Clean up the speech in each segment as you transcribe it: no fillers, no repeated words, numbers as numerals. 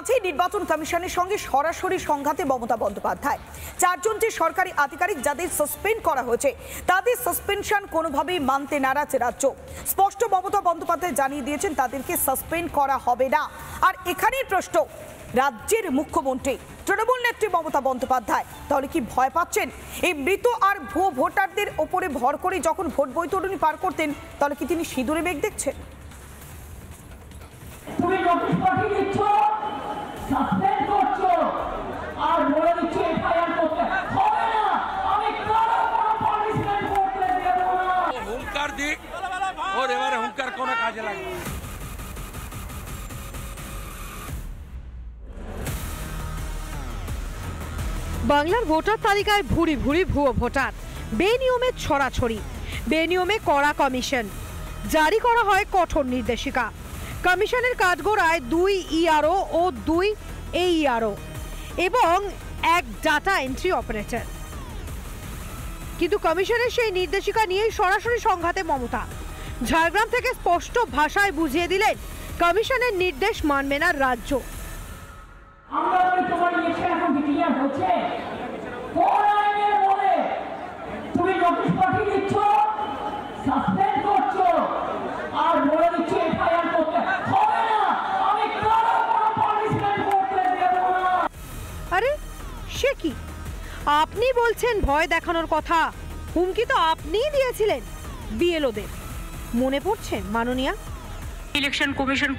আজই নির্বাচন কমিশনের সঙ্গে সরাসরি সংঘাতে মমতা বন্দ্যোপাধ্যায়। চারজন যে সরকারি আধিকারিক যাদের সাসপেন্ড করা হয়েছে তাদের সাসপেনশন কোনোভাবেই মানতে নারাজ রাজ্য। স্পষ্ট মমতা বন্দ্যোপাধ্যায় জানিয়ে দিয়েছেন তাদেরকে সাসপেন্ড করা হবে না। আর এখানেই প্রশ্ন, রাজ্যের মুখ্যমন্ত্রী তৃণমূল নেত্রী মমতা বন্দ্যোপাধ্যায় তাহলে কি ভয় পাচ্ছেন? এই মৃত আর ভুয়ো ভোটারদের ওপরে ভর করে যখন ভোট বৈতরণী পার করতেন তাহলে কি তিনি সিঁদুরে মেঘ দেখছেন? তুমি নোটিশ পাঠিয়ে দিচ্ছ, সাসপেন্ড করছো আর বলে দিচ্ছ এফআইআর করতে হবে না। আমি কারো কোনো পানিশমেন্ট করতে দেব না। হুঙ্কার দিক ওর এবারে হুঙ্কার কোনো কাজে লাগবে না। বাংলার ভোটার তালিকায় ভুরি ভুরি ভুয়ো ভোটার, বেনিয়মে ছড়াছড়ি, বেনিয়মে কড়া কমিশন, জারি করা হয় কঠোর নির্দেশিকা। কমিশনের কাঠগড়ায় 2 ইআরও ও 2 এইআরও এবং 1 ডাটা এন্ট্রি অপারেটর। কিন্তু কমিশনের সেই নির্দেশিকা নিয়েই সরাসরি সংঘাতে মমতা। ঝাড়গ্রাম থেকে স্পষ্ট ভাষায় বুঝিয়ে দিলেন কমিশনের নির্দেশ মানবে না রাজ্য। আমরা বলি তোমার ইলেকশন এখন ডিক্লেয়ার হচ্ছে, কোন আইনের বলে তুমি নোটিশ পাঠিয়ে দিচ্ছ, সাসপেন্ড করছো আর বলে দিচ্ছ এফআইআর করতে হবে না। আমি কারো কোনো পানিশমেন্ট করতে দেব না। আরে সে কি, আপনি বলছেন ভয় দেখানোর কথা? হুমকি তো আপনিই দিয়েছিলেন বিএলওদের, মনে পড়ছে মাননীয়া? ইলেকশন কমিশন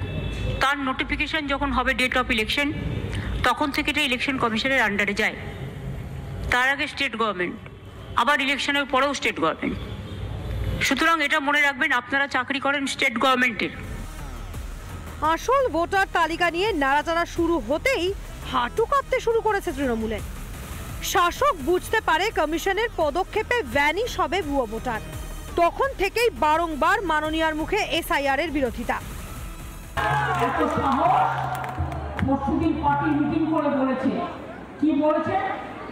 তার নোটিফিকেশন যখন হবে ডেট অফ ইলেকশন, তখন থেকে এটা ইলেকশন কমিশনের আন্ডারে যায়। তার আগে স্টেট গভর্নমেন্ট, আবার ইলেকশনের পরেও স্টেট গভর্নমেন্ট। সুতরাং এটা মনে রাখবেন, আপনারা চাকরি করেন স্টেট গভর্নমেন্টের। আসল ভোটার তালিকা নিয়ে নাড়াচাড়া শুরু হতেই হাঁটু কাঁপতে শুরু করেছে তৃণমূলের। শাসক বুঝতে পারে কমিশনের পদক্ষেপে ভ্যানিশ হবে ভুয়ো ভোটার। তখন থেকেই বারংবার মাননীয়ার মুখে এসআইআর এর বিরোধিতা। এত সাহস! পরশুদিন পার্টি মিটিং করে বলেছে, কি বলেছে?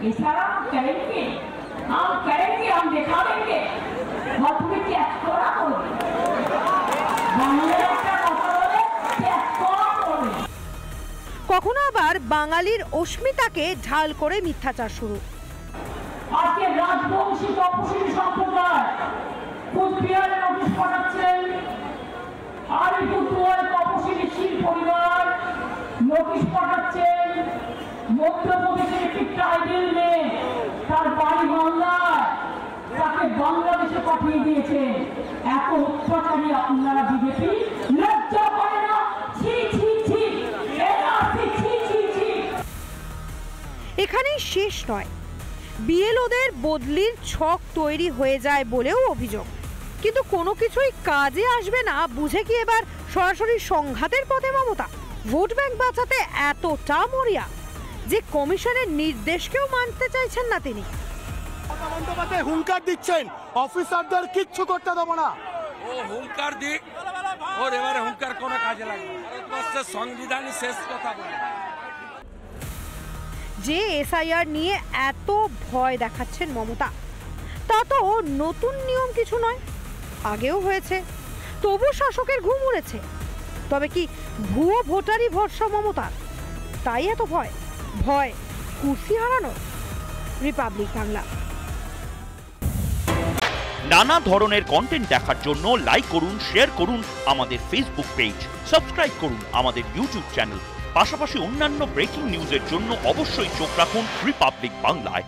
এছাড়া করেंगे, हम करेंगे, हम दिखा देंगे। और তুমি ট্যাক্স করা করবে, বাংলার একটা কথা বলে ট্যাক্স করা করবে। কখনো আবার বাঙালির অস্মিতাকে ঢাল করে মিথ্যাচার শুরু। আজকে রাজবংশী তপশিলি সম্প্রদায় কুচবিহারে নোটিশ পাঠাচ্ছেন, আলিপুরদুয়ার তপশিলি শীল পরিবার নোটিশ পাঠাচ্ছেন, মধ্যপ্রদেশের একটি ট্রাইবেল মেয়ে তার বাড়ি মালদায়, তাকে বাংলাদেশে পাঠিয়ে দিয়েছে। এত অত্যাচারী আপনারা বিজেপি লজ্জা করে না? ছি ছি ছি, এনআরসি ছি ছি ছি। এখানেই শেষ নয়, বিএলওদের বদলির ছক তৈরি হয়ে যায় বলেও অভিযোগ। কিন্তু কোনো কিছুই কাজে আসবে না বুঝে কি এবার সরাসরি সংঘাতের পথে মমতা? ভোট ব্যাংক বাঁচাতে এতটা মরিয়া যে কমিশনের নির্দেশকেও মানতে চাইছেন না তিনি। মমতা বন্দ্যোপাধ্যায় হুঙ্কার দিচ্ছেন, অফিসারদের কিচ্ছু করতে দেবো না। ও হুঙ্কার দিক ওর এবারে হুঙ্কার কোনো কাজে লাগবে না। ভারতবর্ষের সংবিধানই শেষ কথা বলে। যে এসআইআর নিয়ে এত ভয় দেখাচ্ছেন মমতা, তা তো নতুন নিয়ম কিছু নয়, আগেও হয়েছে, তবু শাসকের ঘুম উড়েছে। তবে কি ভুয়ো ভোটারই ভরসা মমতার, তাই এত ভয়? ভয় কুর্সি হারানো? রিপাবলিক বাংলা। নানা ধরনের কন্টেন্ট দেখার জন্য লাইক করুন, শেয়ার করুন আমাদের ফেসবুক পেজ, সাবস্ক্রাইব করুন আমাদের ইউটিউব চ্যানেল। পাশাপাশি অন্যান্য ব্রেকিং নিউজের জন্য অবশ্যই চোখ রাখুন রিপাবলিক বাংলায়।